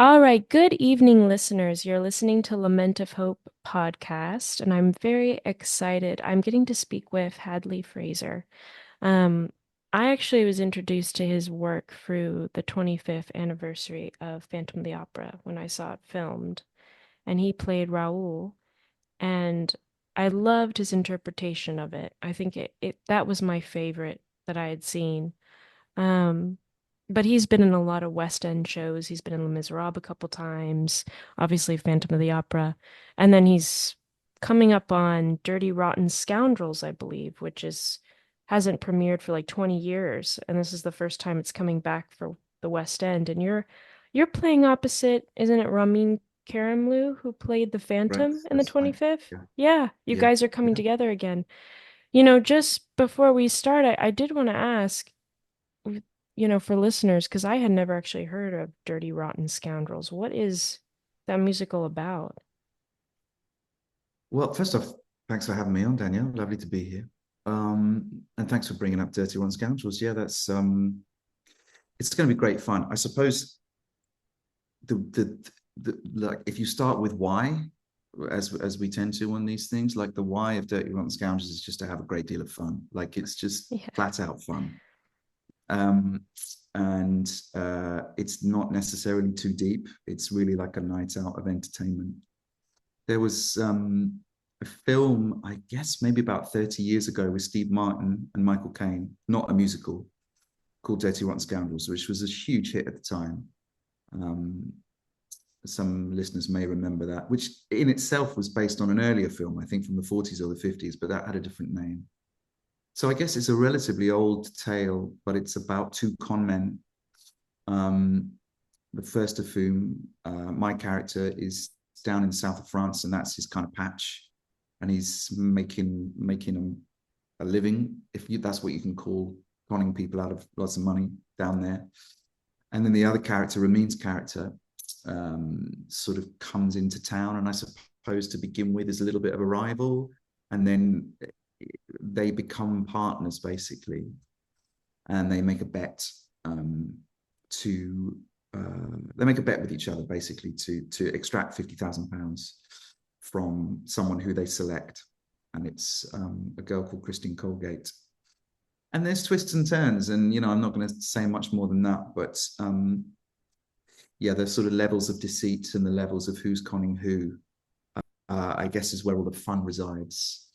All right, good evening, listeners. You're listening to Lament of Hope podcast, and I'm very excited. I'm getting to speak with Hadley Fraser. Um, I actually was introduced to his work through the 25th anniversary of Phantom of the Opera when I saw it filmed, and he played Raoul, and I loved his interpretation of it. I think it that was my favorite that I had seen. Um, but he's been in a lot of West End shows. He's been in Les Miserables a couple times, obviously Phantom of the Opera. And then he's coming up on Dirty Rotten Scoundrels, I believe, which is hasn't premiered for like 20 years. And this is the first time it's coming back for the West End. And you're playing opposite, isn't it Ramin Karimloo, who played the Correct. Phantom in the That's right. 25th? Yeah. Yeah, you Yeah. guys are coming Yeah. together again. Just before we start, I did want to ask, for listeners, because I had never actually heard of Dirty Rotten Scoundrels. What is that musical about? Well, first off, thanks for having me on, Danielle. Lovely to be here. And thanks for bringing up Dirty Rotten Scoundrels. Yeah, that's it's going to be great fun. I suppose the like if you start with why, as we tend to on these things, like the why of Dirty Rotten Scoundrels is just to have a great deal of fun. Like it's just Yeah. flat out fun. Um, and it's not necessarily too deep. It's really like a night out of entertainment. There was a film, I guess maybe about 30 years ago, with Steve Martin and Michael Caine, not a musical, called Dirty Rotten Scoundrels, which was a huge hit at the time. Um, some listeners may remember that, which in itself was based on an earlier film, I think from the 40s or the 50s, but that had a different name. So I guess it's a relatively old tale, but it's about two con men. Um, the first of whom, my character, is down in the south of France, and that's his kind of patch, and he's making a living, if you, that's what you can call conning people out of lots of money down there. And then the other character, Ramin's character, sort of comes into town, and I suppose to begin with is a little bit of a rival, and then they become partners basically, and they make a bet to they make a bet with each other basically to extract £50,000 from someone who they select, and it's a girl called Christine Colgate. And there's twists and turns, and I'm not going to say much more than that, but yeah, the sort of levels of deceit and the levels of who's conning who, I guess, is where all the fun resides.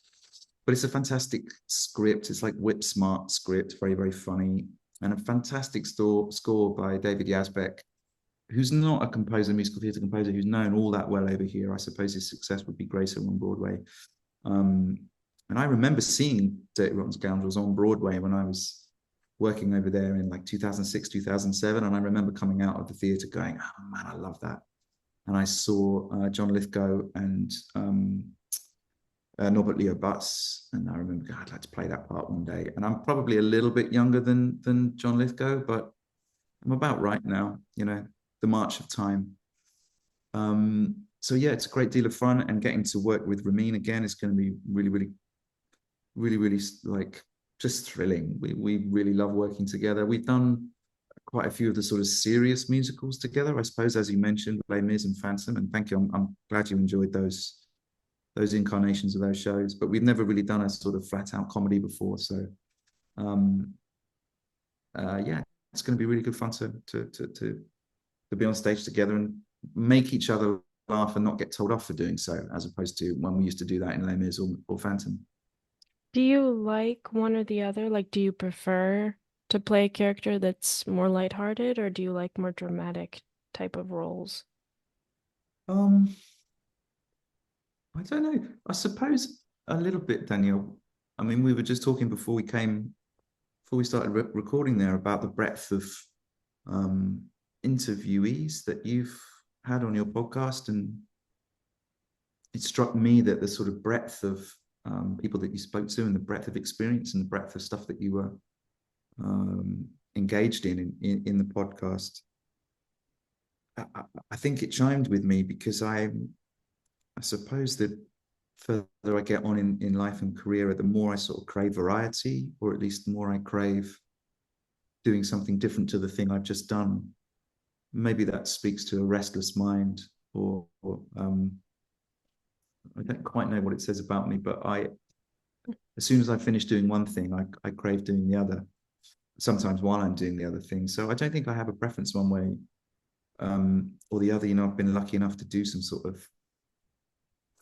But it's a fantastic script. It's like whip smart script, very, very funny, and a fantastic score by David Yazbek, who's not a composer, musical theatre composer, who's known all that well over here. I suppose his success would be greater on Broadway. Um, and I remember seeing Dirty Rotten Scoundrels on Broadway when I was working over there in like 2006, 2007. And I remember coming out of the theatre going, oh man, I love that. And I saw John Lithgow and Norbert Leo Butz, and I remember, God, I'd like to play that part one day. And I'm probably a little bit younger than John Lithgow, but I'm about right now, the march of time. So yeah, it's a great deal of fun, and getting to work with Ramin again is going to be really, really, really, really like just thrilling. We really love working together. We've done quite a few of the sort of serious musicals together, I suppose, as you mentioned, Les Mis and Phantom. And thank you. I'm glad you enjoyed those incarnations of those shows. But we've never really done a sort of flat out comedy before. So um, yeah, it's going to be really good fun to be on stage together and make each other laugh and not get told off for doing so, as opposed to when we used to do that in Les Mis or Phantom. Do you like one or the other? Like, do you prefer to play a character that's more lighthearted, or do you like more dramatic type of roles? Um, I don't know. I suppose a little bit, Daniel. I mean, we were just talking before we started recording there about the breadth of um, interviewees that you've had on your podcast, and it struck me that the sort of breadth of people that you spoke to, and the breadth of experience, and the breadth of stuff that you were engaged in the podcast. I think it chimed with me because I suppose that further I get on in life and career, the more I sort of crave variety, or at least the more I crave doing something different to the thing I've just done. maybe that speaks to a restless mind, or I don't quite know what it says about me, but as soon as I finish doing one thing, I crave doing the other. Sometimes while I'm doing the other thing. So I don't think I have a preference one way or the other. I've been lucky enough to do some sort of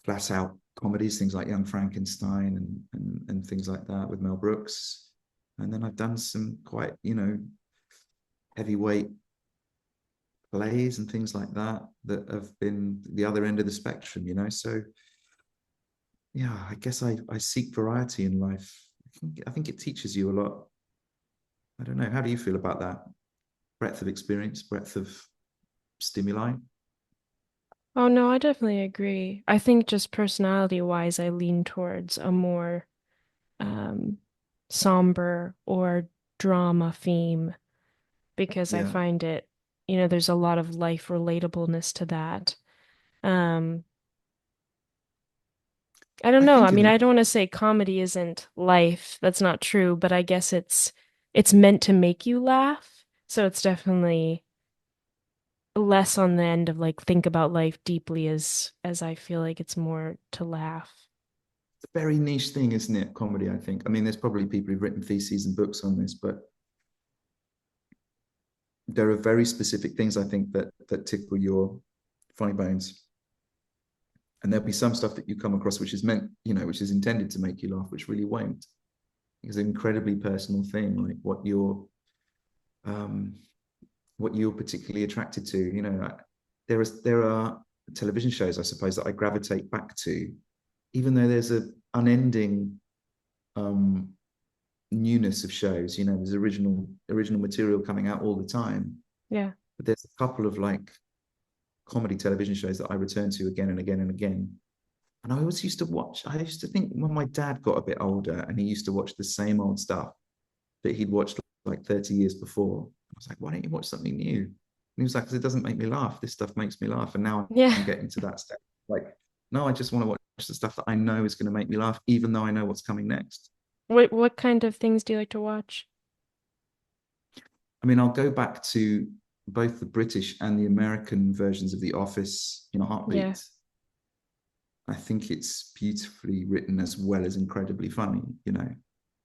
flat out comedies, things like Young Frankenstein and things like that with Mel Brooks. And then I've done some quite, heavyweight plays and things like that that have been the other end of the spectrum. So yeah, I guess I seek variety in life. I think it teaches you a lot. I don't know. How do you feel about that? Breadth of experience, breadth of stimuli? Oh no, I definitely agree. I think just personality wise, I lean towards a more um, somber or drama theme because I Yeah. find it, there's a lot of life relatableness to that. Um, I don't I know. I think mean, in I don't want to say comedy isn't life. That's not true, but I guess it's meant to make you laugh. So it's definitely less on the end of like think about life deeply as I feel like it's more to laugh. It's a very niche thing, isn't it? Comedy, I think. I mean, there's probably people who've written theses and books on this, but there are very specific things I think that tickle your funny bones. And there'll be some stuff that you come across which is meant, which is intended to make you laugh, which really won't. It's an incredibly personal thing, like um, what you're particularly attracted to. There are television shows, I suppose, that I gravitate back to, even though there's a unending um, newness of shows. There's original material coming out all the time. Yeah. But there's a couple of like comedy television shows that I return to again and again and again. And I always used to watch. I used to think when my dad got a bit older and he used to watch the same old stuff that he'd watched like 30 years before. I was like, why don't you watch something new? And he was like, because it doesn't make me laugh. This stuff makes me laugh. And now Yeah. I'm getting to that step. Like, no, I just want to watch the stuff that I know is going to make me laugh, even though I know what's coming next. What kind of things do you like to watch? I mean, I'll go back to both the British and the American versions of The Office in a Yeah. heartbeat. I think it's beautifully written as well as incredibly funny.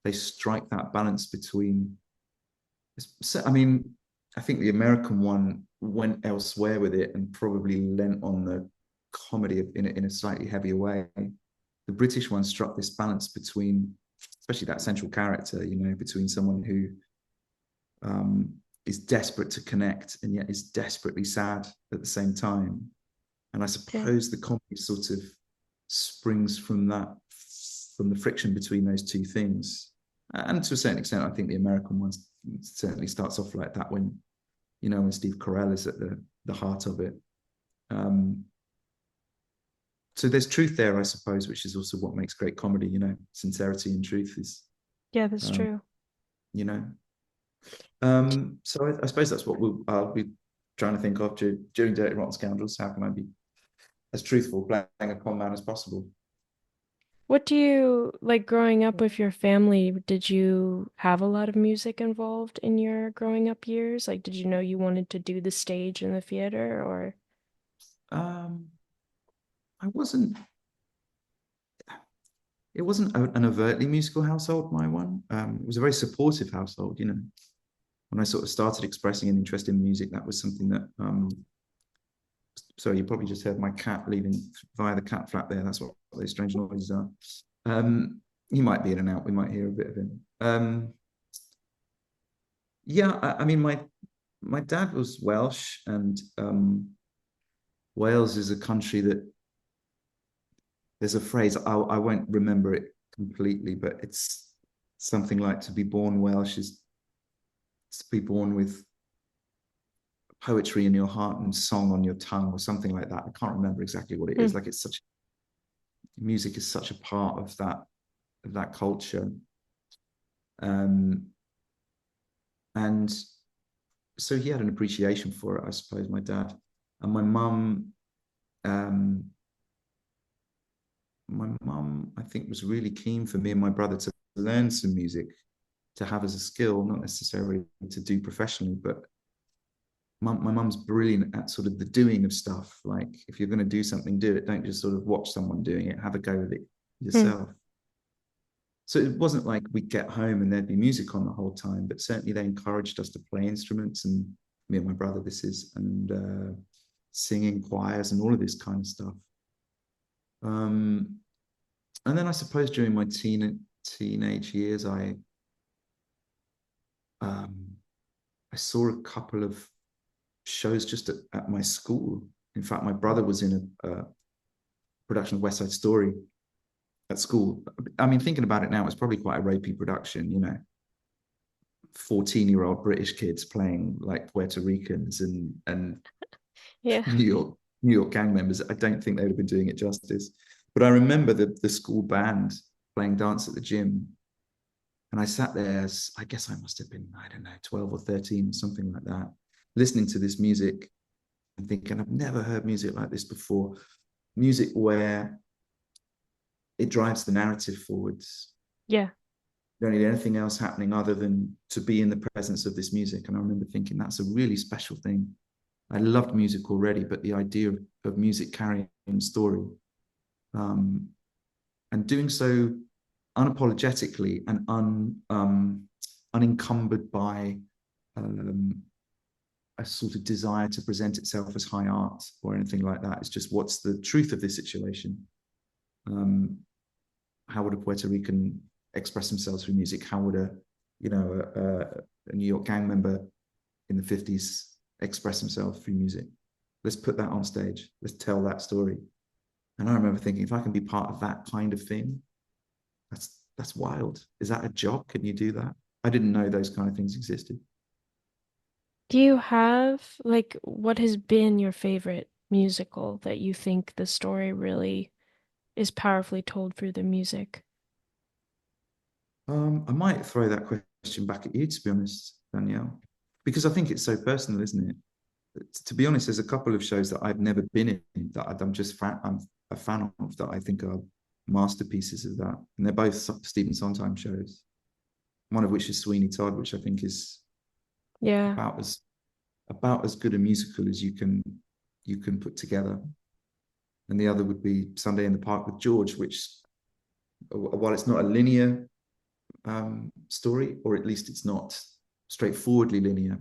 They strike that balance between. I mean, I think the American one went elsewhere with it and probably lent on the comedy in a slightly heavier way. The British one struck this balance between, especially that central character, between someone who is desperate to connect and yet is desperately sad at the same time. And I Yeah. suppose the comedy sort of springs from from the friction between those two things. And to a certain extent, I think the American one certainly starts off like that when Steve Carell is at the heart of it. Um, so there's truth there, I suppose, which is also what makes great comedy. Sincerity and truth is, Yeah, that's um, true. you know. So I suppose that's what I'll be trying to think of during Dirty Rotten Scoundrels. How can I be as truthful, playing a con man as possible? What do you like growing up with your family? Did you have a lot of music involved in your growing up years? Like, did you know you wanted to do the stage and the theater or? Um, I wasn't. It wasn't an overtly musical household. My one. It was a very supportive household. When I sort of started expressing an interest in music, that was something that. Sorry, you probably just heard my cat leaving via the cat flap there. That's what those strange noises are. He might be in and out. We might hear a bit of him. Yeah, I mean, my dad was Welsh, and Wales is a country that there's a phrase I won't remember it completely, but it's something like to be born Welsh is to be born with poetry in your heart and song on your tongue, or something like that. I can't remember exactly what it Hmm. is. Like music is such a part of that culture, and so he had an appreciation for it, I suppose. My dad and um, my mum, I think, was really keen for me and my brother to learn some music to have as a skill, not necessarily to do professionally, but my mum's brilliant at sort of the doing of stuff. Like if you're going to do something, do it. Don't just sort of watch someone doing it. Have a go with it Hmm. yourself. So it wasn't like we'd get home and there'd be music on the whole time, but certainly they encouraged us to play instruments, and me and my brother, this is, and singing choirs and all of this kind of stuff. Um, and then I suppose during my teenage years, um, I saw a couple of shows just at my school. In fact, my brother was in a production of West Side Story at school. I mean, thinking about it now, it's probably quite a rapey production, 14-year-old British kids playing like Puerto Ricans and Yeah. New York gang members. I don't think they would have been doing it justice. But I remember the school band playing dance at the gym. And I sat there, as I guess I must have been, I don't know, 12 or 13 or something like that, listening to this music and thinking, I've never heard music like this before. Music where it drives the narrative forwards. Yeah. You don't need anything else happening other than to be in the presence of this music. And I remember thinking, that's a really special thing. I loved music already, but the idea of music carrying a story, um, and doing so unapologetically and unencumbered by um, a sort of desire to present itself as high art or anything like that. It's just, what's the truth of this situation? Um, how would a Puerto Rican express themselves through music? How would a New York gang member in the 50s express himself through music? Let's put that on stage. Let's tell that story. And I remember thinking, if I can be part of that kind of thing, that's wild. Is that a job? Can you do that? I didn't know those kind of things existed. Do you have like what has been your favorite musical that you think the story really is powerfully told through the music? I might throw that question back at you, to be honest, Danielle, because I think it's so personal, isn't it? To be honest, there's a couple of shows that I've never been in that I'm a fan of, that I think are masterpieces of that, and they're both Stephen Sondheim shows. One of which is Sweeney Todd, which I think is Yeah. about as about as good a musical as you can put together. And the other would be Sunday in the Park with George, which, while it's not a linear story, or at least it's not straightforwardly linear,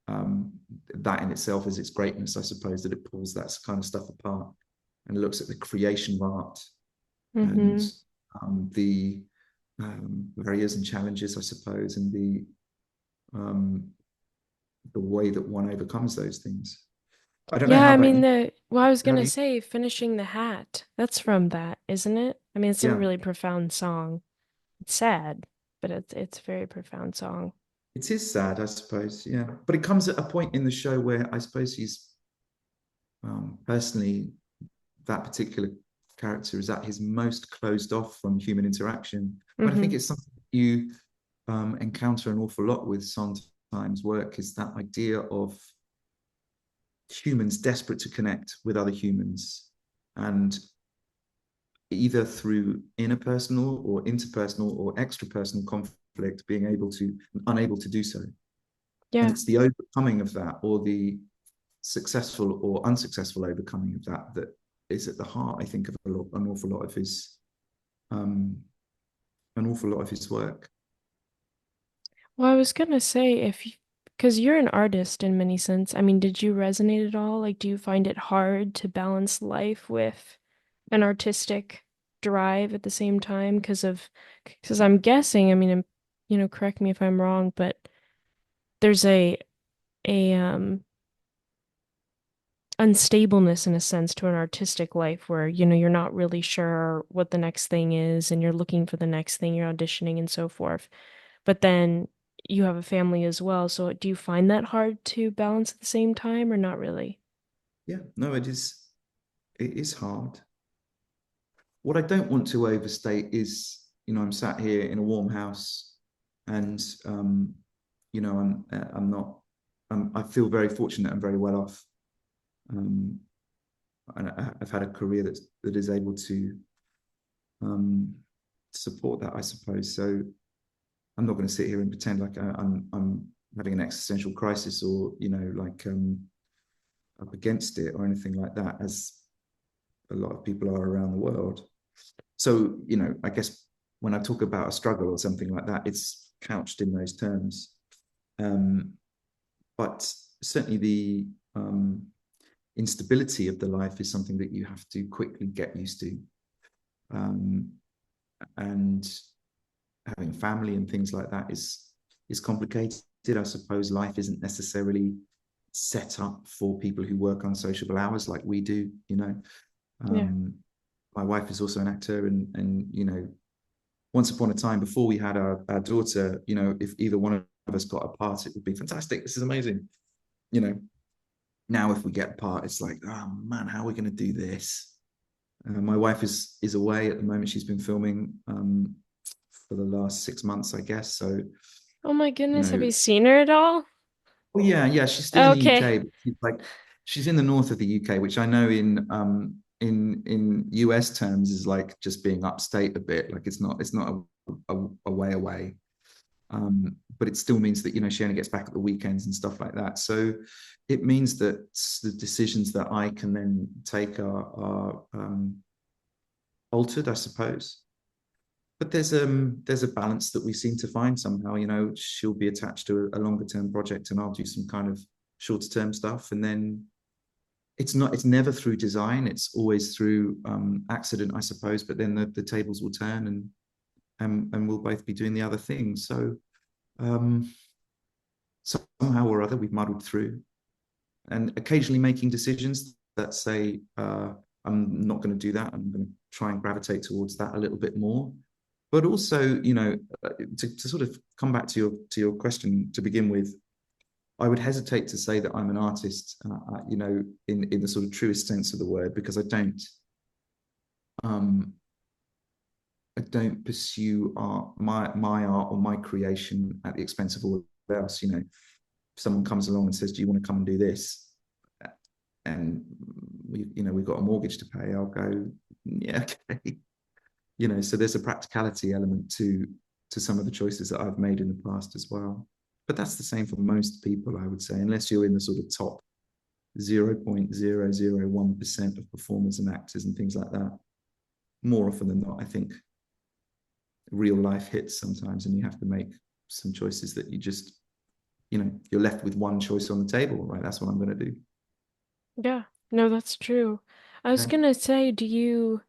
um, that in itself is its greatness, I suppose, that it pulls that kind of stuff apart and looks at the creation of art and Mm-hmm. the barriers and challenges, I suppose, and um, the way that one overcomes those things. I don't know. Yeah, How I about mean you? I was How do gonna you? say finishing the hat. That's from that, isn't it? I mean, it's a Yeah, really profound song. It's sad, but it's a very profound song. it is sad, I suppose. Yeah, but it comes at a point in the show where I suppose he's personally, that particular character is at his most closed off from human interaction. But I Mm-hmm. think it's something you encounter an awful lot with Sondheim's work, is that idea of humans desperate to connect with other humans, and either through interpersonal or interpersonal or extrapersonal conflict, being able to unable to do so. And Yeah. it's the overcoming of that, or the successful or unsuccessful overcoming of that, that is at the heart, I think, of an awful lot of his um, work. Well, I was gonna say if you, because you're an artist in many sense. I mean, did you resonate at all? Like, do you find it hard to balance life with an artistic drive at the same time? Because I'm guessing, I mean, correct me if I'm wrong, but there's a unstableness in a sense to an artistic life where, you're not really sure what the next thing is and you're looking for the next thing, you're auditioning and so forth. But then you have a family as well. So do you find that hard to balance at the same time or not really? Yeah, no, it is. It is hard. What I don't want to overstate is, I'm sat here in a warm house, and I'm not. I feel very fortunate and very well off. Um, and I've had a career that is able to um, support that, I suppose. So I'm not going to sit here and pretend like I'm having an existential crisis or, like up against it or anything like that, as a lot of people are around the world. So, I guess when I talk about a struggle or something like that, it's couched in those terms. Um, but certainly the instability of the life is something that you have to quickly get used to. Um, and having family and things like that is complicated. I suppose life isn't necessarily set up for people who work unsociable hours like we do. Yeah. Um, my wife is also an actor, and once upon a time, before we had our daughter, if either one of us got a part, it would be fantastic. This is amazing. You know, Now if we get a part, it's like, oh man, how are we going to do this? My wife is away at the moment. She's been filming for the last 6 months, I guess. So, Oh my you goodness, have know, you seen her at all? oh yeah, she's still in the Okay. UK, but she's in the north of the UK, which I know in US terms is like just being upstate a bit. Like it's not a way away. But it still means that she only gets back at the weekends and stuff like that. So it means that the decisions that I can then take are altered, I suppose. But there's a balance that we seem to find somehow. She'll be attached to a longer term project, and I'll do some kind of shorter term stuff, and then it's never through design. It's always through accident, I suppose. But then the tables will turn, and we'll both be doing the other thing. So um, somehow or other, we've muddled through, and occasionally making decisions that say, I'm not going to do that. I'm going to try and gravitate towards that a little bit more. But also, to sort of come back to your question to begin with, I would hesitate to say that I'm an artist, in the sort of truest sense of the word, because um, I don't pursue art, my art or my creation at the expense of all else. If someone comes along and says, "Do you want to come and do this?" and we've got a mortgage to pay, I'll go, yeah, okay. So there's a practicality element to some of the choices that I've made in the past as well. But that's the same for most people, I would say, unless you're in the sort of top 0.001% of performers and actors and things like that. More often than not, I think real life hits sometimes, and you have to make some choices that you're left with one choice on the table, right? That's what I'm going to do. Yeah. No, that's true. I was Yeah. gonna say, do you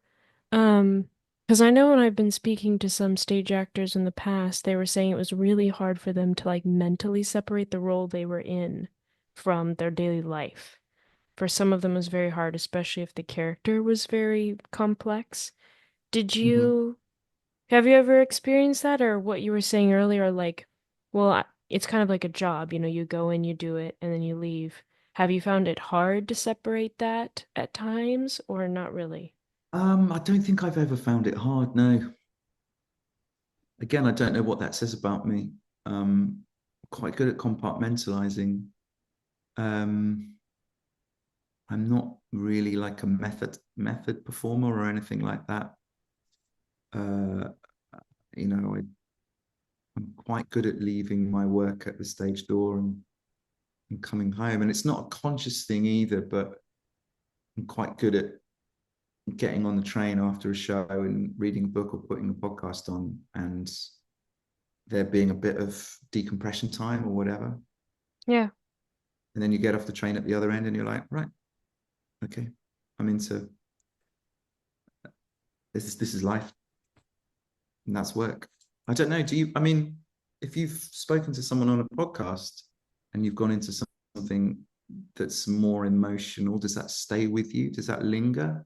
Um, because I know when I've been speaking to some stage actors in the past, they were saying it was really hard for them to like mentally separate the role they were in from their daily life. For some of them, it was very hard, especially if the character was very complex. Did Mm-hmm. you have you ever experienced that, or what you were saying earlier, like, well, it's kind of like a job, you go in, you do it, and then you leave. Have you found it hard to separate that at times, or not really? I don't think I've ever found it hard. No. Again, I don't know what that says about me. Quite good at compartmentalizing. Um, I'm not really like a method performer or anything like that. Uh, I'm quite good at leaving my work at the stage door and coming home. And it's not a conscious thing either, but I'm quite good at getting on the train after a show and reading a book or putting a podcast on, and there being a bit of decompression time or whatever. Yeah. And then you get off the train at the other end and you're like, right, okay, I'm into this is life, and that's work. I don't know. I mean, if you've spoken to someone on a podcast and you've gone into something that's more emotional, does that stay with you? Does that linger?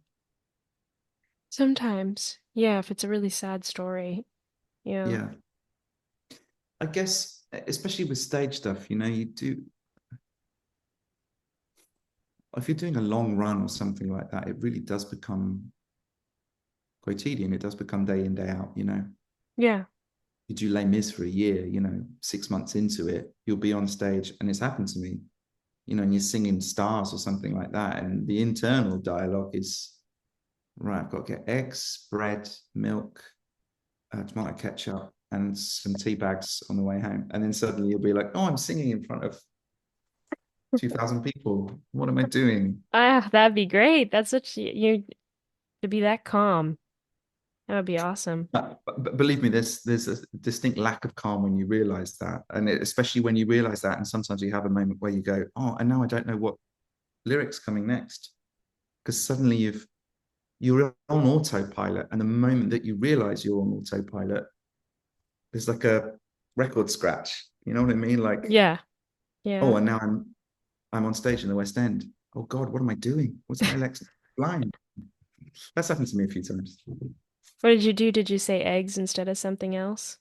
Sometimes. Yeah, if it's a really sad story. Yeah. Yeah. I guess, especially with stage stuff, you do, if you're doing a long run or something like that, it really does become quotidian. It does become day in, day out. Yeah. You do Les Mis for a year, 6 months into it, you'll be on stage, and it's happened to me, and you're singing stars or something like that. And the internal dialogue is, right, I've got to get eggs, bread, milk, tomato ketchup, and some tea bags on the way home. And then suddenly you'll be like, oh, I'm singing in front of 2,000 people. What am I doing? Ah, that'd be great. That's such you to be that calm. That would be awesome. But believe me, there's a distinct lack of calm when you realize that, and especially when you realize that, and sometimes you have a moment where you go, "Oh, and now I don't know what lyrics coming next," because suddenly you're on autopilot, and the moment that you realize you're on autopilot, there's like a record scratch. You know what I mean? Like, Yeah, yeah. oh, and now I'm on stage in the West End. Oh God, what am I doing? What's my next line? That's happened to me a few times. What did you do? Did you say eggs instead of something else?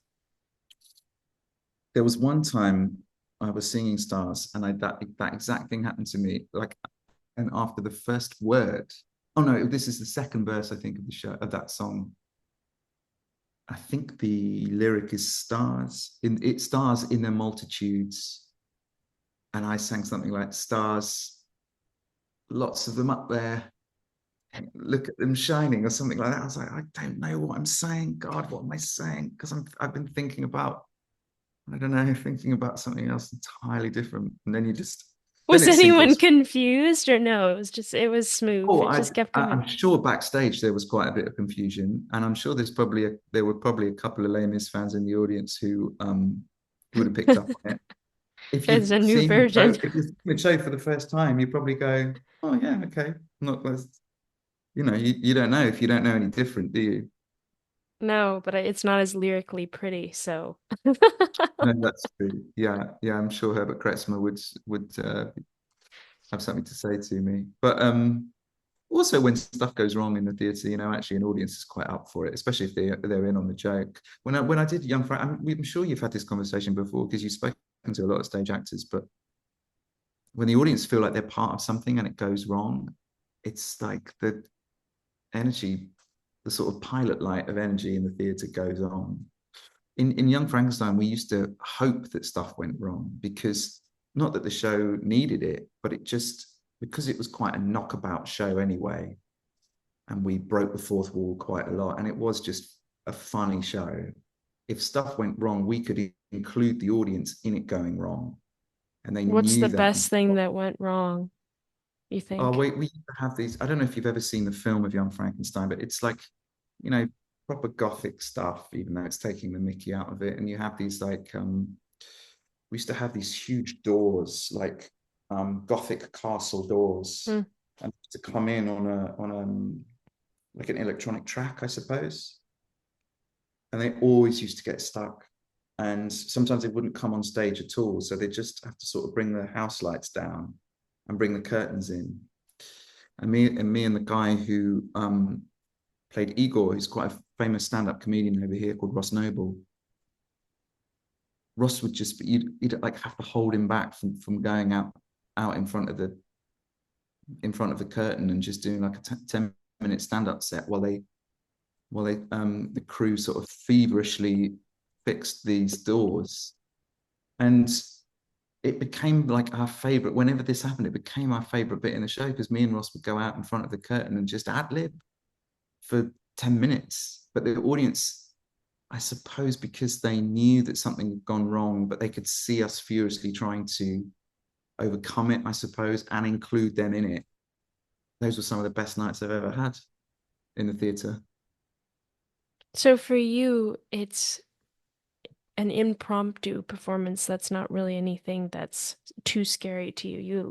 There was one time I was singing Stars, and that exact thing happened to me. Like, and after the first word, oh no, this is the second verse I think of the show of that song. I think the lyric is stars in their multitudes, and I sang something like stars, lots of them up there. Look at them shining, or something like that. I was like, I don't know what I'm saying. God, what am I saying? Because I've been thinking about, I don't know, thinking about something else entirely different. And then then Was it anyone singles. confused or no? It was smooth. Oh, It just kept going. I'm sure backstage there was quite a bit of confusion, and I'm sure there were probably a couple of Les Mis fans in the audience who would have picked up on it. If It's you've a new seen the show, version. if you've seen the show for the first time, you probably go, "Oh yeah, okay." Not you don't know if you don't know any different, do you? No, but it's not as lyrically pretty, so. No, that's true. Yeah, yeah, I'm sure Herbert Kretzmer would have something to say to me. But also when stuff goes wrong in the theatre, actually an audience is quite up for it, especially if they're in on the joke. When I did Young Frank, I'm sure you've had this conversation before because you've spoken to a lot of stage actors, but when the audience feel like they're part of something and it goes wrong, it's like the energy, the sort of pilot light of energy in the theatre goes on. In Young Frankenstein, we used to hope that stuff went wrong because not that the show needed it, but it just because it was quite a knockabout show anyway, and we broke the fourth wall quite a lot, and it was just a funny show. If stuff went wrong, we could include the audience in it going wrong, and they What's the knew that. best thing that went wrong, you Oh, think? we used to have these. I don't know if you've ever seen the film of Young Frankenstein, but it's like, you know, proper gothic stuff, even though it's taking the Mickey out of it. And you have these like, we used to have these huge doors, like gothic castle doors, Hmm. and to come in on like an electronic track, I suppose. And they always used to get stuck. And sometimes they wouldn't come on stage at all. So they just have to sort of bring the house lights down and bring the curtains in. And me and the guy who played Igor, who's quite a famous stand-up comedian over here called Ross Noble. Ross would just you'd like have to hold him back from going out in front of the curtain and just doing like a 10-minute stand-up set while the crew sort of feverishly fixed these doors. And it became like our favorite. Whenever this happened, it became our favorite bit in the show because me and Ross would go out in front of the curtain and just ad lib for 10 minutes. But the audience, I suppose, because they knew that something had gone wrong, but they could see us furiously trying to overcome it, I suppose, and include them in it. Those were some of the best nights I've ever had in the theatre. So for you, it's an impromptu performance that's not really anything that's too scary to you. You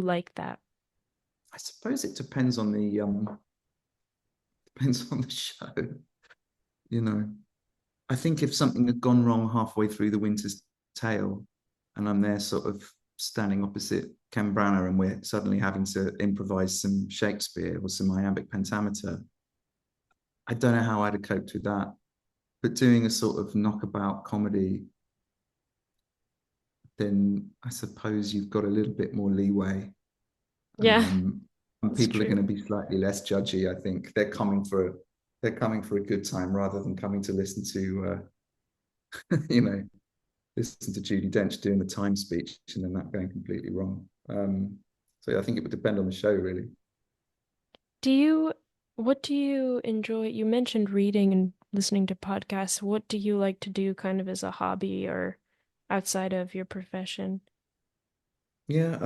like that. I suppose it depends on the depends on the show. You know, I think if something had gone wrong halfway through The Winter's Tale, and I'm there sort of standing opposite Ken Branagh, and we're suddenly having to improvise some Shakespeare or some iambic pentameter, I don't know how I'd have coped with that. But doing a sort of knockabout comedy, then I suppose you've got a little bit more leeway, Yeah, and it's people are true. going to be slightly less judgy. I think they're coming for a good time rather than coming to listen to you know listen to Judy Dench doing the time speech and then that going completely wrong. So I think it would depend on the show, really. Do you, what do you enjoy? You mentioned reading and listening to podcasts. What do you like to do kind of as a hobby or outside of your profession? Yeah,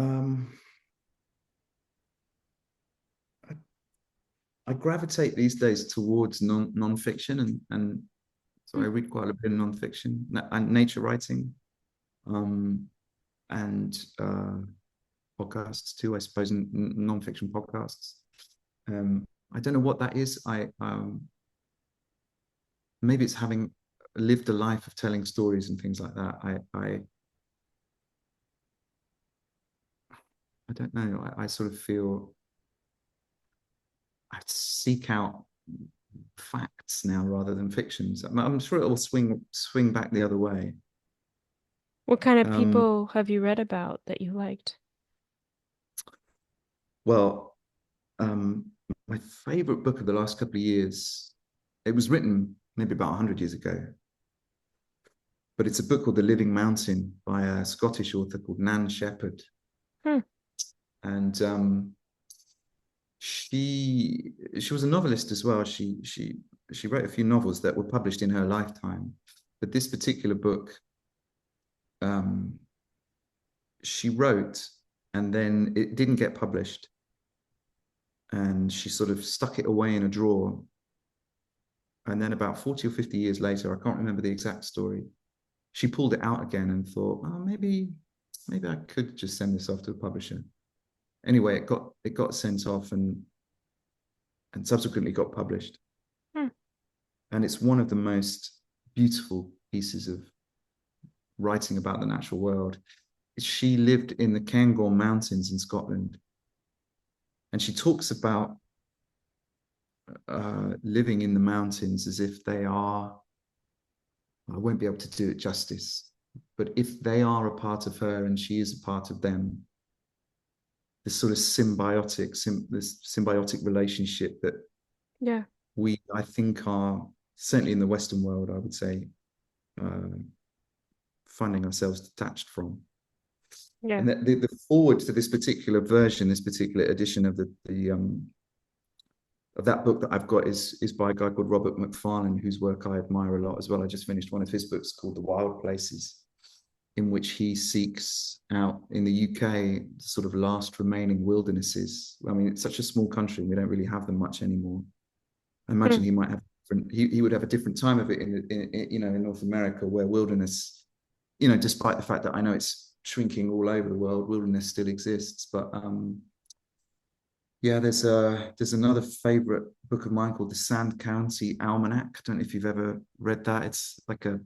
I, I gravitate these days towards non-fiction, and so I Hmm. read quite a bit of non-fiction and nature writing, um, and podcasts too, I suppose, non-fiction podcasts. I don't know what that is. I maybe it's having lived a life of telling stories and things like that. I don't know. I sort of feel I seek out facts now rather than fictions. I'm sure it will swing back the other way. What kind of Um, people have you read about that you liked? well, um, my favorite book of the last couple of years, it was written maybe about 100 years ago, but it's a book called The Living Mountain by a Scottish author called Nan Shepherd. Hmm. And she was a novelist as well. She wrote a few novels that were published in her lifetime, but this particular book um, she wrote, and then it didn't get published, and she sort of stuck it away in a drawer. And then about 40 or 50 years later, I can't remember the exact story, she pulled it out again and thought, oh, maybe I could just send this off to a publisher. Anyway, it got sent off and subsequently got published. Hmm. And it's one of the most beautiful pieces of writing about the natural world. She lived in the Cairngorm Mountains in Scotland, and she talks about living in the mountains as if they are, I won't be able to do it justice, but if they are a part of her and she is a part of them, this sort of this symbiotic relationship that Yeah. I think, are certainly in the Western world, I would say, uh, finding ourselves detached from. Yeah. And the forward to this particular version, this particular edition of the of that book that I've got is by a guy called Robert Macfarlane, whose work I admire a lot as well. I just finished one of his books called The Wild Places, in which he seeks out in the UK the sort of last remaining wildernesses. I mean, it's such a small country, we don't really have them much anymore. I Hmm. imagine he might have he would have a different time of it in North America, where wilderness, despite the fact that I know it's shrinking all over the world, wilderness still exists. But yeah, there's another favorite book of mine called the Sand County Almanac. I don't know if you've ever read that. It's like a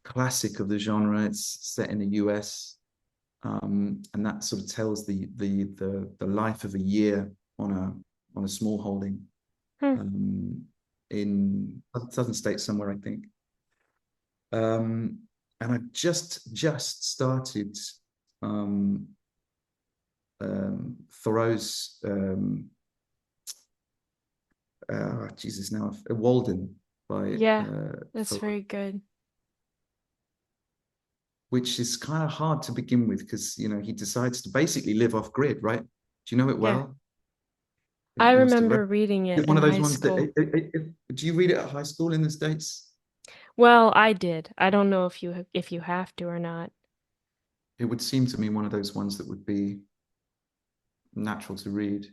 classic of the genre. It's set in the US, and that sort of tells the life of a year on a small holding, Hmm. um, in southern states somewhere, I think. And I just started um, Thoreau's Jesus now Walden by Yeah. That's Thoreau, very good. which is kind of hard to begin with because he decides to basically live off grid, right? Do you know it Yeah. well? I You must have read. remember reading it It's one in of those high ones that school. do you read it at high school in the States? Well, I did. I don't know if you have to or not. It would seem to me one of those ones that would be natural to read.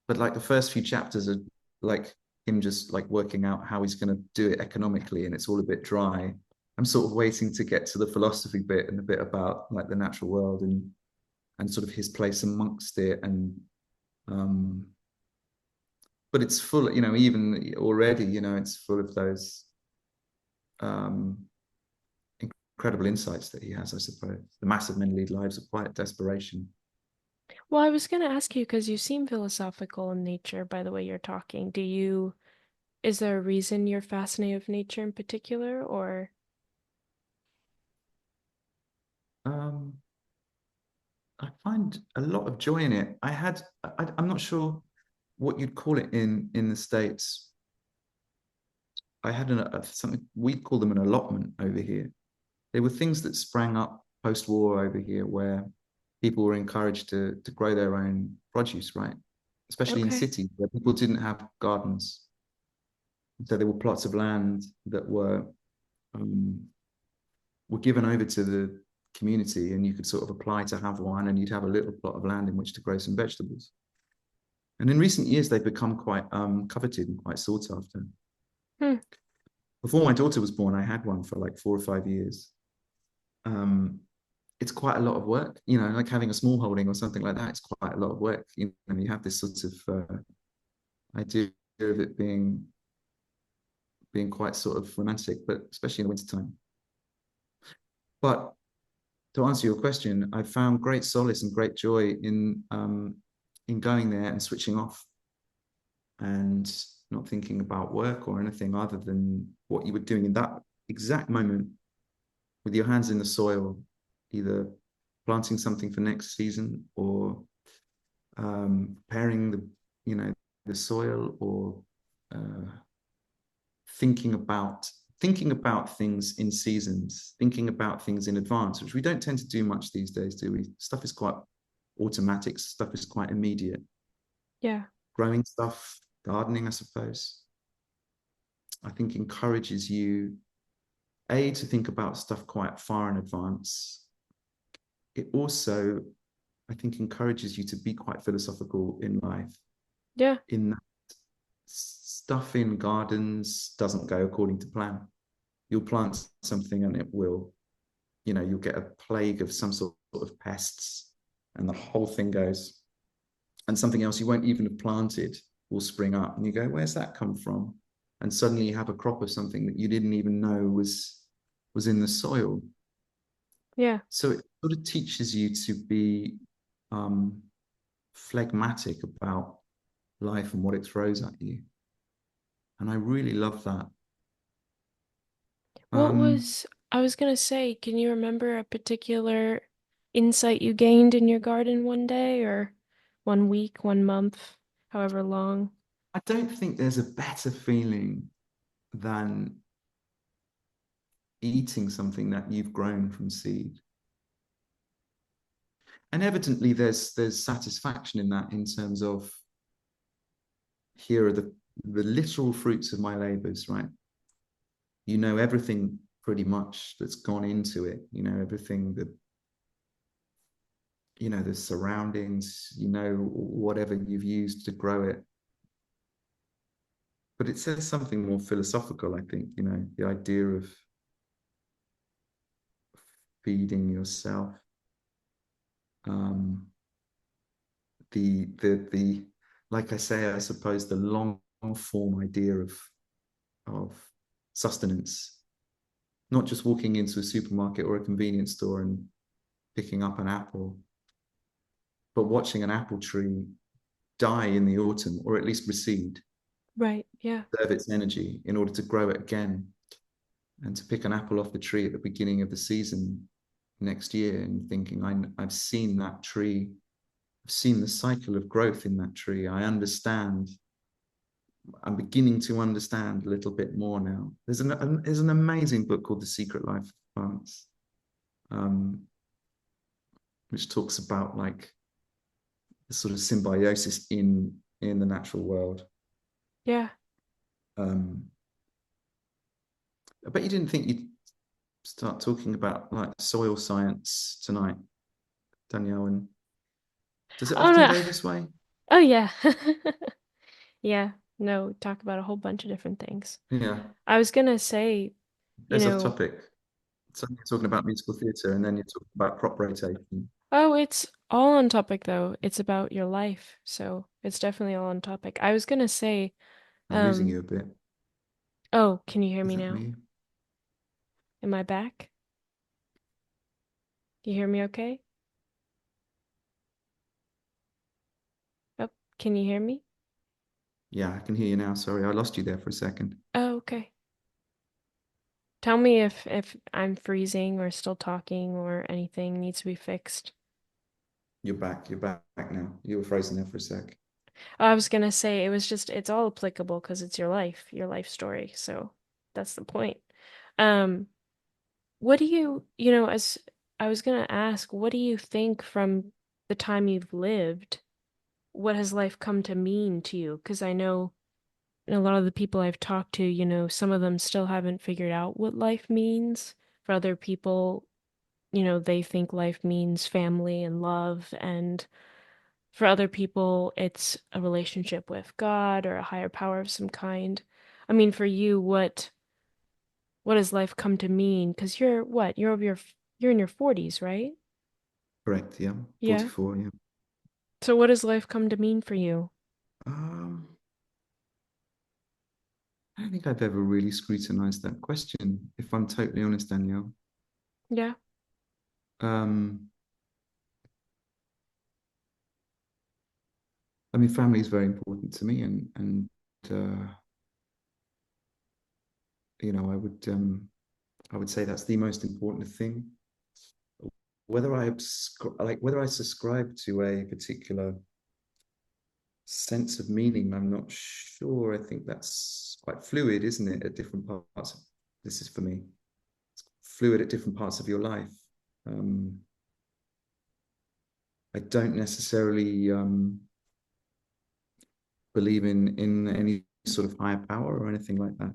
But like the first few chapters are like him just like working out how he's going to do it economically, and it's all a bit dry. I'm sort of waiting to get to the philosophy bit and the bit about like the natural world and sort of his place amongst it. And um but it's full, even already, it's full of those um incredible insights that he has, I suppose. The massive men lead lives of quiet desperation. Well, I was going to ask you because you seem philosophical in nature by the way you're talking. Is there a reason you're fascinated with nature in particular, or? um I find a lot of joy in it. I'm not sure what you'd call it in the States. I had something, we call them an allotment over here. They were things that sprang up post-war over here, where people were encouraged to grow their own produce, right? Especially in Okay. cities where people didn't have gardens. So there were plots of land that were given over to the community, and you could sort of apply to have one, and you'd have a little plot of land in which to grow some vegetables. And in recent years, they've become quite coveted and quite sought after. Hmm. Before my daughter was born, I had one for like 4 or 5 years. Um, it's quite a lot of work, like having a small holding or something like that. It's quite a lot of work. You have this sort of idea of it being quite sort of romantic, but especially in the wintertime. But to answer your question, I found great solace and great joy in going there and switching off and not thinking about work or anything other than what you were doing in that exact moment with your hands in the soil, either planting something for next season or preparing the soil or uh, thinking about thinking about things in seasons, thinking about things in advance, which we don't tend to do much these days, do we? Stuff is quite automatic, stuff is quite immediate. Yeah. Growing stuff, gardening, I suppose, I think encourages you, A, to think about stuff quite far in advance. It also, I think, encourages you to be quite philosophical in life, Yeah. in that stuff in gardens doesn't go according to plan. You'll plant something and it will, you'll get a plague of some sort of pests and the whole thing goes. And something else you won't even have planted will spring up. And you go, where's that come from? And suddenly you have a crop of something that you didn't even know was in the soil. Yeah. So it sort of teaches you to be um, phlegmatic about life and what it throws at you. And I really love that. What Um, was, I was gonna say, can you remember a particular insight you gained in your garden one day or 1 week, 1 month, however long? I don't think there's a better feeling than eating something that you've grown from seed. And evidently there's satisfaction in that, in terms of, here are the literal fruits of my labors, right? Everything pretty much that's gone into it, everything that, the surroundings, whatever you've used to grow it. But it says something more philosophical, I think, the idea of feeding yourself. Um, the like I say, I suppose the long form idea of sustenance, not just walking into a supermarket or a convenience store and picking up an apple, but watching an apple tree die in the autumn, or at least recede, Right. Yeah. preserve its energy in order to grow it again, and to pick an apple off the tree at the beginning of the season next year and thinking, I've seen that tree, I've seen the cycle of growth in that tree. I'm beginning to understand a little bit more now. There's an amazing book called The Secret Life of Plants, um, which talks about like the sort of symbiosis in the natural world. Yeah. Um, I bet you didn't think you'd start talking about like soil science tonight, Danielle. And does it Oh often no. go this way? Oh yeah. Yeah. No, talk about a whole bunch of different things. Yeah, I was gonna say, you there's off know, topic. So you're talking about musical theatre, and then you're talking about crop rotation. oh, it's all on topic though. It's about your life, so it's definitely all on topic. I was gonna say, I'm losing um, you a bit. oh, can you hear Is me that now? me? Am I back? You hear me okay? Oh, can you hear me? Yeah, I can hear you now. Sorry, I lost you there for a second. Oh, okay. Tell me if I'm freezing or still talking or anything needs to be fixed. You're back. You're back now. You were frozen there for a sec. Oh, I was gonna say it was just it's all applicable because it's your life story. So that's the point. Um, what do as I was gonna ask, what do you think from the time you've lived? What has life come to mean to you? Because I know a lot of the people I've talked to, some of them still haven't figured out what life means. For other people, they think life means family and love. And for other people, it's a relationship with God or a higher power of some kind. I mean, for you, what does life come to mean? Because you're what? You're in your 40s, right? Correct. Yeah. Yeah. 44. Yeah. So what does life come to mean for you? Um, I don't think I've ever really scrutinized that question, if I'm totally honest, Danielle. Yeah. Um, I mean, family is very important to me, and I would say that's the most important thing. Whether I subscribe to a particular sense of meaning, I'm not sure. I think that's quite fluid, isn't it? At different parts. This is for me. It's fluid at different parts of your life. Um, I don't necessarily believe in any sort of higher power or anything like that.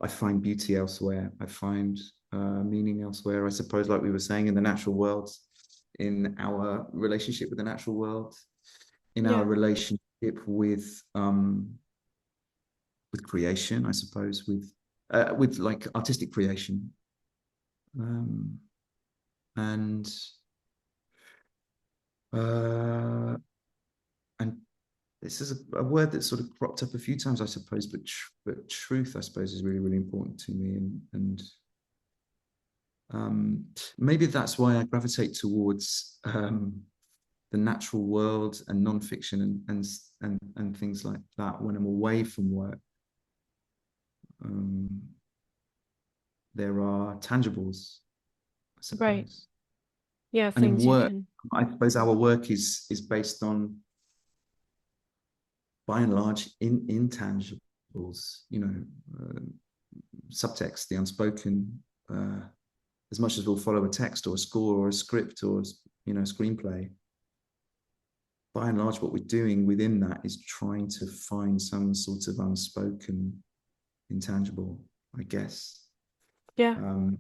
I find beauty elsewhere. I find meaning elsewhere. I suppose, like we were saying, in the natural world, in our relationship with the natural world, in our Yeah. relationship with creation. I suppose with like artistic creation, um, and uh, and this is a word that sort of cropped up a few times, I suppose, but truth, I suppose, is really, really important to me, and maybe that's why I gravitate towards the natural world and nonfiction and things like that when I'm away from work. Um, there are tangibles, I Right. suppose, Yeah, and in things you work, can. I suppose our work is based on, by and large, intangibles. Uh, subtext, the unspoken. As much as we'll follow a text or a score or a script or screenplay, by and large, what we're doing within that is trying to find some sort of unspoken intangible, I guess. Yeah. Um,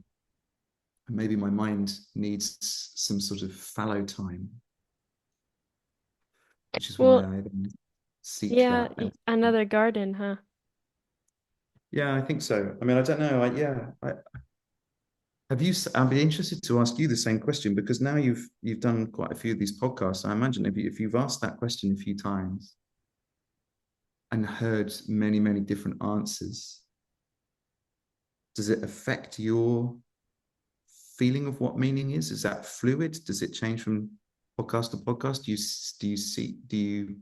maybe my mind needs some sort of fallow time, which is why Well, I then seek yeah, that. another garden, huh? Yeah, I think so. I mean, I don't know. Have you? I'd be interested to ask you the same question because now you've done quite a few of these podcasts. I imagine if you've asked that question a few times and heard many many different answers, does it affect your feeling of what meaning is? Is that fluid? Does it change from podcast to podcast? Do you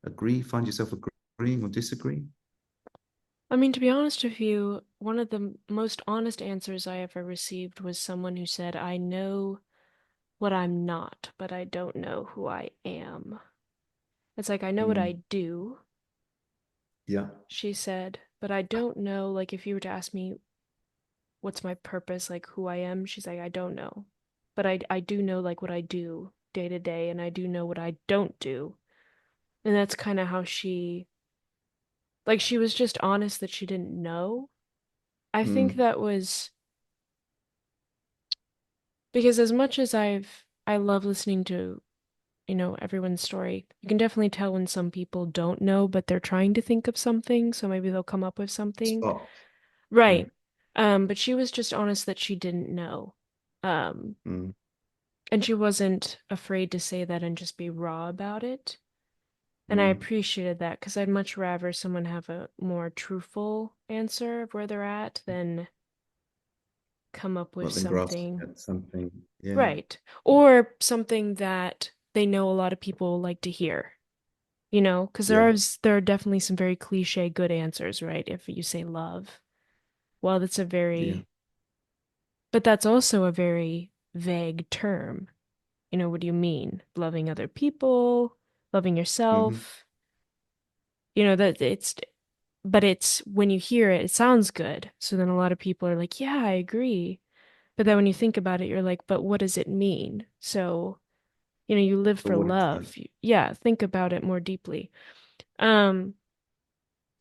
agree? Find yourself agreeing or disagreeing? I mean, to be honest with you, one of the most honest answers I ever received was someone who said, I know what I'm not, but I don't know who I am. It's like, I know what I Mm, do, yeah. she said, but I don't know, like, if you were to ask me what's my purpose, like who I am, she's like, I don't know. But I do know, like, what I do day to day, and I do know what I don't do. And that's kind of how she was just honest that she didn't know. I think Mm, that was because as much as I love listening to, everyone's story, you can definitely tell when some people don't know, but they're trying to think of something, so maybe they'll come up with something. spot. Yeah. Right. But she was just honest that she didn't know. Um, Mm, and she wasn't afraid to say that and just be raw about it. And I mm. appreciated that because I'd much rather someone have a more truthful answer of where they're at than come up with Rather than grasping something. at something. Yeah. Right. Or something that they know a lot of people like to hear, because Yeah. there are definitely some very cliche good answers, right? If you say love. Well, Yeah. but that's also a very vague term. What do you mean? Loving other people, loving Hmm. yourself. That but it's when you hear it, it sounds good. So then a lot of people are like, yeah, I agree. But then when you think about it, you're like, but what does it mean? So, you live But for what is it? love. Yeah, think about it more deeply. Um,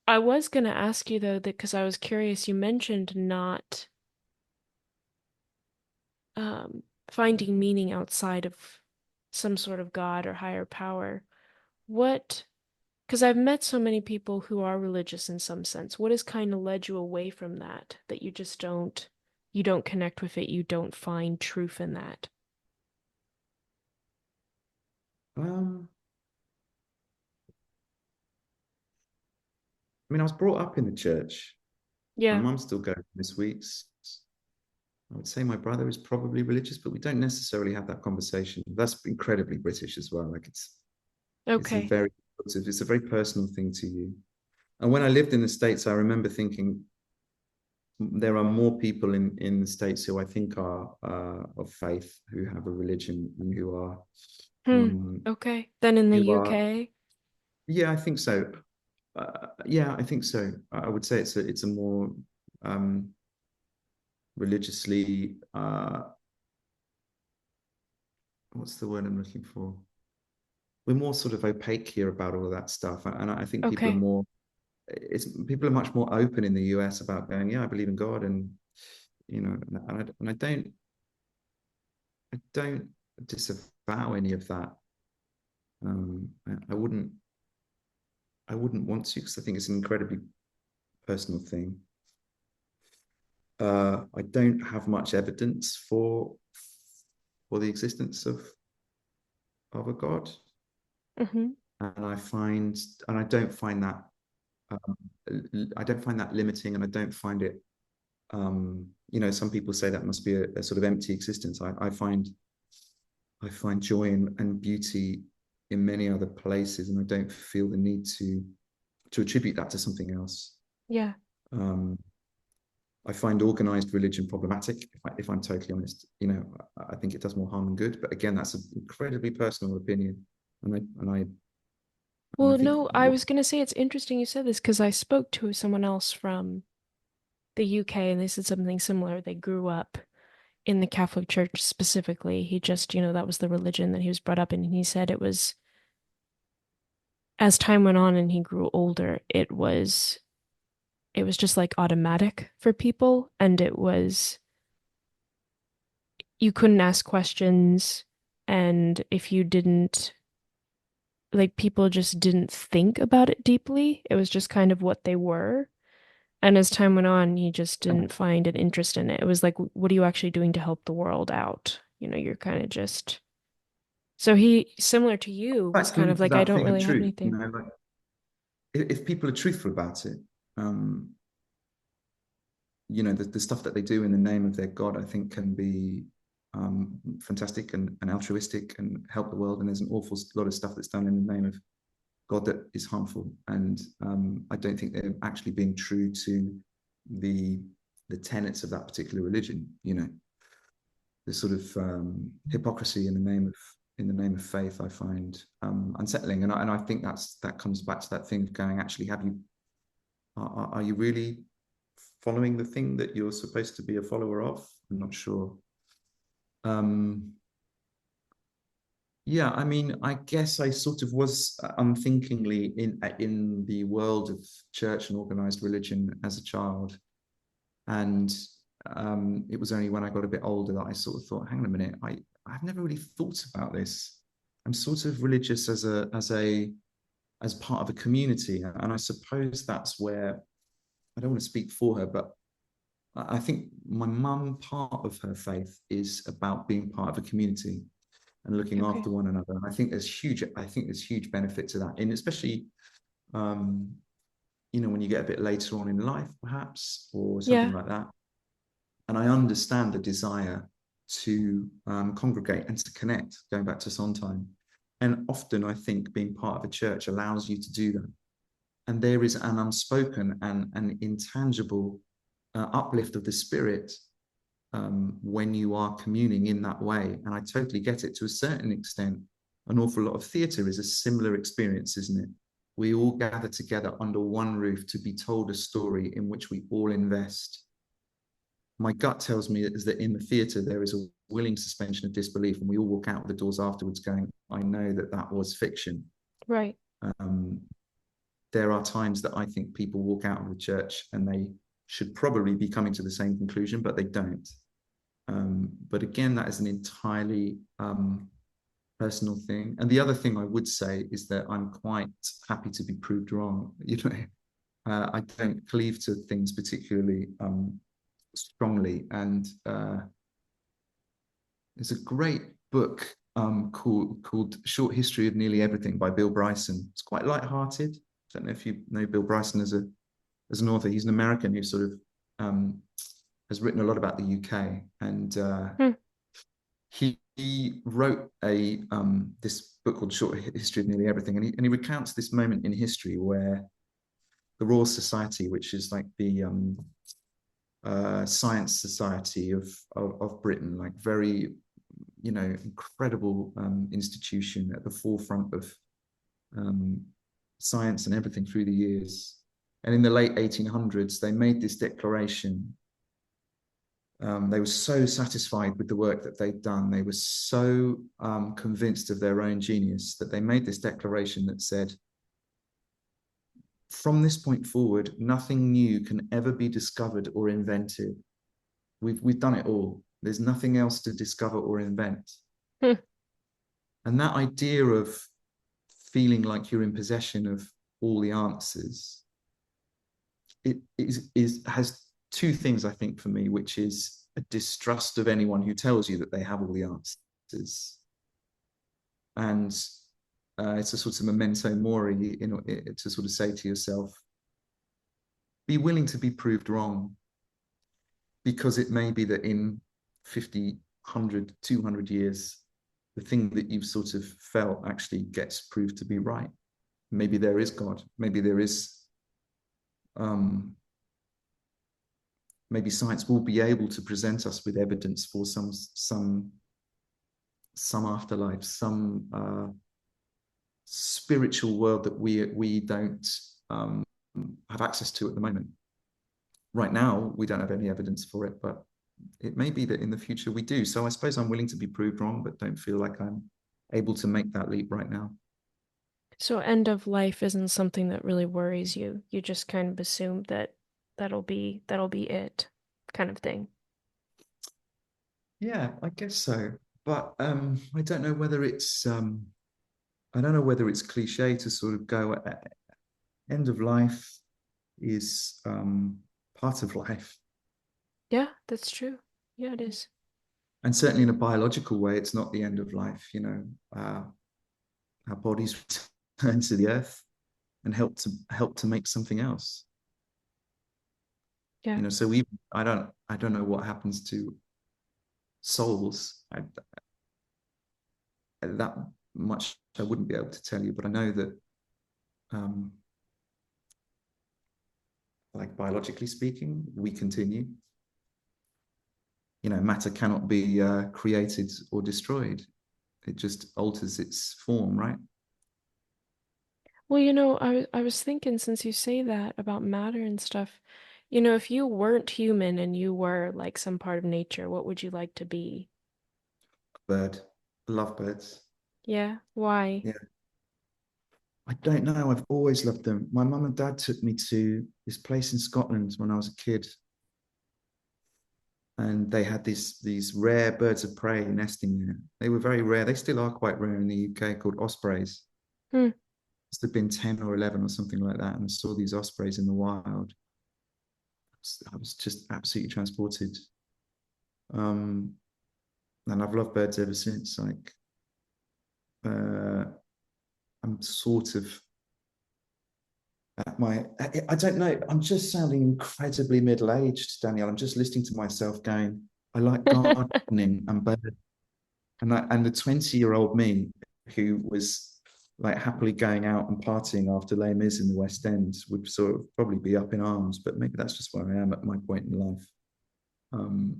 I was going to ask you though that because I was curious, you mentioned not finding meaning outside of some sort of God or higher power. What, because I've met so many people who are religious in some sense. What has kind of led you away from that, that you just you don't connect with it, you don't find truth in that? Um, I mean, I was brought up in the church. My Yeah. mum still goes this week's. I would say my brother is probably religious, but we don't necessarily have that conversation. That's incredibly British as well. Like it's a Okay. very it's a very personal thing to you. And when I lived in the States, I remember thinking there are more people in the States who I think are of faith, who have a religion, and Hmm. um, Okay. Then in the who are UK? yeah, I think so. Yeah, I think so. I would say it's a more um, religiously what's the word I'm looking for? We're more sort of opaque here about all of that stuff, and I think people are Okay. more. It's people are much more open in the US about going, yeah, I believe in God, and and I don't disavow any of that. I wouldn't want to because I think it's an incredibly personal thing. I don't have much evidence for the existence of a God, Mm-hmm. and I find and um, I don't find that limiting, and I don't find it. Some people say that must be a sort of empty existence. I find joy and beauty in many other places, and I don't feel the need to attribute that to something else. Yeah. Um, I find organized religion problematic. If I'm totally honest, I think it does more harm than good. But again, that's an incredibly personal opinion, and I Well, think no, I was gonna say it's interesting you said this because I spoke to someone else from the UK and they said something similar. They grew up in the Catholic Church specifically. He just, that was the religion that he was brought up in. And he said it was, as time went on and he grew older, it was just like automatic for people. And you couldn't ask questions. And if you didn't, like, people just didn't think about it deeply. It was just kind of what they were. And as time went on, he just didn't find an interest in it. It was like, what are you actually doing to help the world out? You're kind of just. So he, similar to you, was back kind of to like, I that don't thing of really have truth. anything. Like if people are truthful about it, um, the stuff that they do in the name of their God, I think can be fantastic and altruistic and help the world. And there's an awful lot of stuff that's done in the name of God that is harmful. And I don't think they're actually being true to the the tenets of that particular religion. The sort of hypocrisy in the name of faith, I find unsettling. And I think that comes back to that thing of going, actually, are you really following the thing that you're supposed to be a follower of? I'm not sure. Um, yeah, I mean, I guess I sort of was unthinkingly in the world of church and organized religion as a child, and it was only when I got a bit older that I sort of thought, hang on a minute, I've never really thought about this. I'm sort of religious as part of a community, and I suppose that's where I don't want to speak for her, but I think my mum, part of her faith is about being part of a community and looking Okay. after one another. And I think there's huge benefit to that. And especially, um, when you get a bit later on in life, perhaps, or something Yeah. like that. And I understand the desire to congregate and to connect, going back to Sondheim. And often I think being part of a church allows you to do that. And there is an unspoken and an intangible uplift of the spirit when you are communing in that way. And I totally get it to a certain extent. An awful lot of theatre is a similar experience, isn't it? We all gather together under one roof to be told a story in which we all invest. My gut tells me is that in the theatre there is a willing suspension of disbelief, and we all walk out the doors afterwards going, I know that that was fiction. Right. Um, there are times that I think people walk out of the church and they should probably be coming to the same conclusion, but they don't. But again, that is an entirely personal thing. And the other thing I would say is that I'm quite happy to be proved wrong. I don't cleave to things particularly strongly. And there's a great book called Short History of Nearly Everything by Bill Bryson. It's quite light-hearted. I don't know if you know Bill Bryson as an author. He's an American who sort of has written a lot about the UK, and Hmm. he wrote this book called Short History of Nearly Everything, and he recounts this moment in history where the Royal Society, which is like the science society of Britain, like very incredible institution at the forefront of science and everything through the years. And in the late 1800s, they made this declaration. They were so satisfied with the work that they'd done. They were so convinced of their own genius that they made this declaration that said, from this point forward, nothing new can ever be discovered or invented. We've done it all. There's nothing else to discover or invent. Hmm. And that idea of feeling like you're in possession of all the answers, it has two things, I think, for me, which is a distrust of anyone who tells you that they have all the answers. And it's a sort of memento mori to sort of say to yourself, be willing to be proved wrong, because it may be that in 50, 100, 200 years, the thing that you've sort of felt actually gets proved to be right. Maybe there is God. Maybe there is, maybe science will be able to present us with evidence for some afterlife, some spiritual world that we don't have access to at the moment. Right now, we don't have any evidence for it, but it may be that in the future we do. So I suppose I'm willing to be proved wrong, but don't feel like I'm able to make that leap right now. So end of life isn't something that really worries you. You just kind of assume that that'll be it, kind of thing. Yeah, I guess so. But I don't know whether it's cliche to sort of go end of life is part of life. Yeah, that's true. Yeah, it is. And certainly in a biological way, it's not the end of life. Our bodies return to the earth and help to make something else. Yeah. So I don't know what happens to souls. That much I wouldn't be able to tell you, but I know that, um, like biologically speaking, we continue. Matter cannot be created or destroyed. It just alters its form, right? Well, I was thinking since you say that about matter and stuff, if you weren't human and you were like some part of nature, what would you like to be? Bird, I love birds. Yeah, why? Yeah, I don't know. I've always loved them. My mum and dad took me to this place in Scotland when I was a kid, and they had these rare birds of prey nesting there. They were very rare. They still are quite rare in the UK, called ospreys. Hmm. Must have been 10 or 11 or something like that, and I saw these ospreys in the wild. I was just absolutely transported. Um, and I've loved birds ever since. Like, uh, I'm sort of I don't know. I'm just sounding incredibly middle-aged, Danielle. I'm just listening to myself going, I like gardening and birds. And the 20-year-old me who was like happily going out and partying after Les Mis in the West End would sort of probably be up in arms, but maybe that's just where I am at my point in life. Um,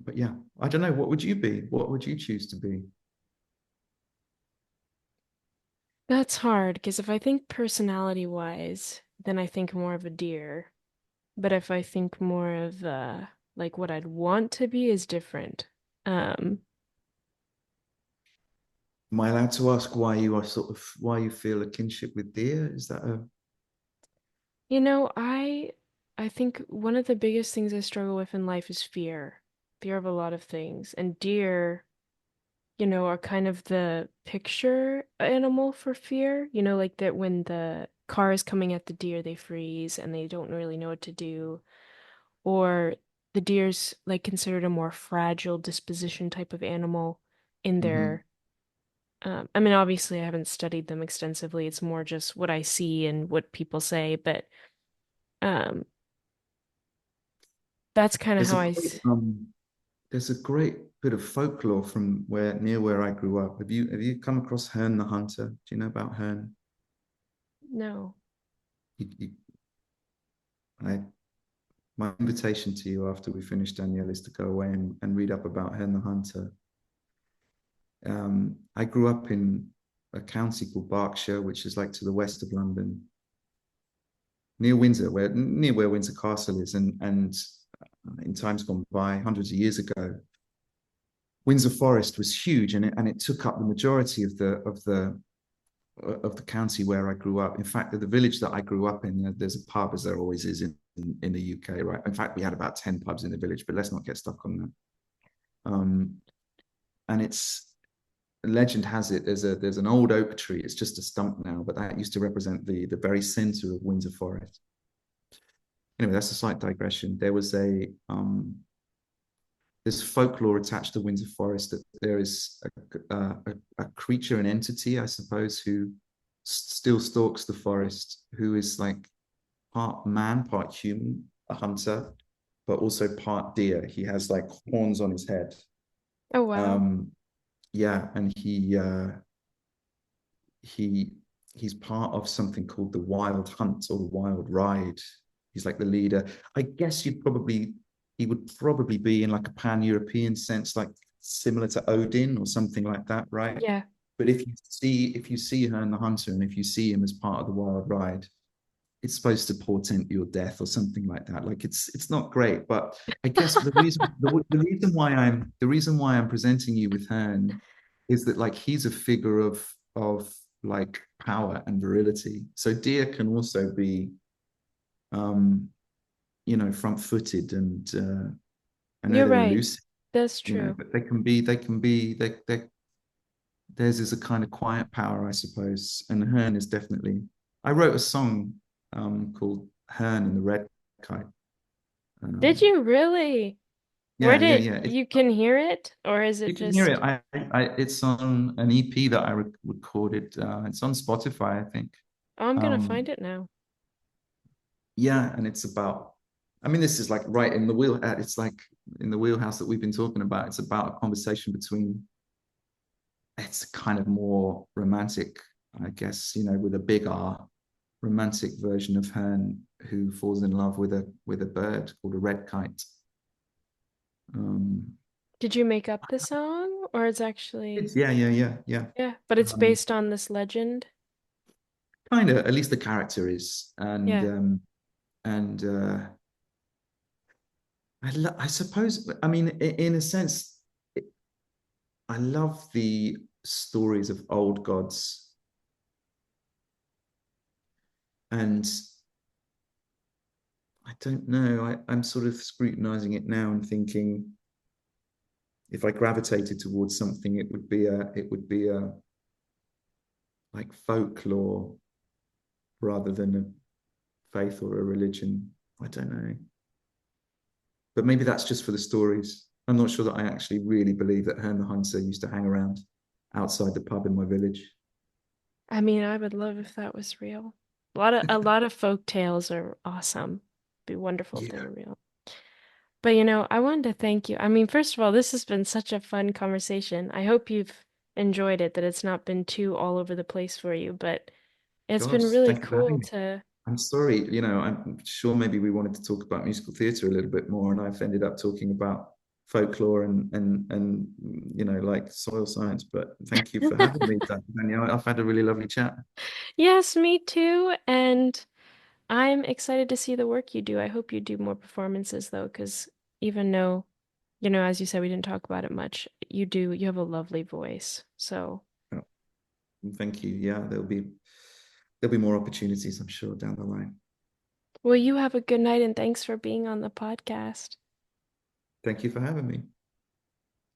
but yeah, I don't know. What would you be? What would you choose to be? That's hard because if I think personality wise, then I think more of a deer. But if I think more of like what I'd want to be is different. Um, Am I allowed to ask why you feel a kinship with deer? Is that a I think one of the biggest things I struggle with in life is fear. Fear of a lot of things. And deer, are kind of the picture animal for fear. Like that when the car is coming at the deer, they freeze and they don't really know what to do. Or the deer's like considered a more fragile disposition type of animal in Hmm. their I mean, obviously I haven't studied them extensively. It's more just what I see and what people say, but um that's kind of There's a how great there's a great bit of folklore from where I grew up. Have you come across Herne the Hunter? Do you know about Herne? no. You, you, I My invitation to you after we finish, Danielle, is to go away and read up about Herne the Hunter. I grew up in a county called Berkshire, which is like to the west of London, near Windsor, near where Windsor Castle is, and in times gone by, hundreds of years ago, Windsor Forest was huge, and it took up the majority of the county where I grew up. In fact, the village that I grew up in, there's a pub, as there always is in the UK, right? In fact, we had about 10 pubs in the village, but let's not get stuck on that. And it's Legend has it there's an old oak tree. It's just a stump now, but that used to represent the very center of Windsor Forest. Anyway, that's a slight digression. There's folklore attached to Windsor Forest that there is a creature, an entity, I suppose, who still stalks the forest, who is like part man, part human, a hunter, but also part deer. He has like horns on his head. Oh wow. Um, yeah, and he he's part of something called the Wild Hunt or the Wild Ride. He's like the leader. I guess he would probably be in like a pan-European sense, like similar to Odin or something like that, right? Yeah. But if you see her in the Hunter, and if you see him as part of the Wild Ride, it's supposed to portend your death or something like that. Like it's not great, but I guess the reason why I'm presenting you with Hearn is that like he's a figure of like power and virility. So deer can also be um front-footed and I know You're they're right. elusive, That's true. but theirs is a kind of quiet power, I suppose. And Hearn is definitely. I wrote a song called Hearn and the Red Kite. Did Um, you really? Where yeah, yeah, did yeah. you can hear it or is it You can hear it. just It's on an EP that I recorded. It's on Spotify, I think. Oh, I'm gonna find Um, it now. yeah, and it's about. I mean, this is like right in the wheel. It's like in the wheelhouse that we've been talking about. It's about a conversation between. It's kind of more romantic, I guess. With a big R, romantic version of Hearn who falls in love with a bird called a red kite. Um, Did you make up the song or it's actually it's yeah, yeah, yeah, yeah. Yeah, but it's Um, based on this legend? Kind of, at least the character is, Yeah. and I suppose, I mean, in a sense, I love the stories of old gods, and I don't know. I'm sort of scrutinizing it now and thinking if I gravitated towards something, it would be a like folklore rather than a faith or a religion. I don't know, but maybe that's just for the stories. I'm not sure that I actually really believe that Herne the Hunter used to hang around outside the pub in my village. I mean, I would love if that was real. A lot of folk tales are awesome. Be wonderful if they Yeah, were real. But I wanted to thank you. I mean, first of all, this has been such a fun conversation. I hope you've enjoyed it, that it's not been too all over the place for you, but it's God, been really thank you for cool having me. to I'm sorry, I'm sure maybe we wanted to talk about musical theatre a little bit more, and I've ended up talking about folklore and like soil science. But thank you for having me, Danielle. I've had a really lovely chat. Yes, me too. And I'm excited to see the work you do. I hope you do more performances though, because even though, as you said, we didn't talk about it much, you have a lovely voice. So, Oh, thank you. Yeah, there'll be more opportunities, I'm sure, down the line. Well, you have a good night and thanks for being on the podcast. Thank you for having me.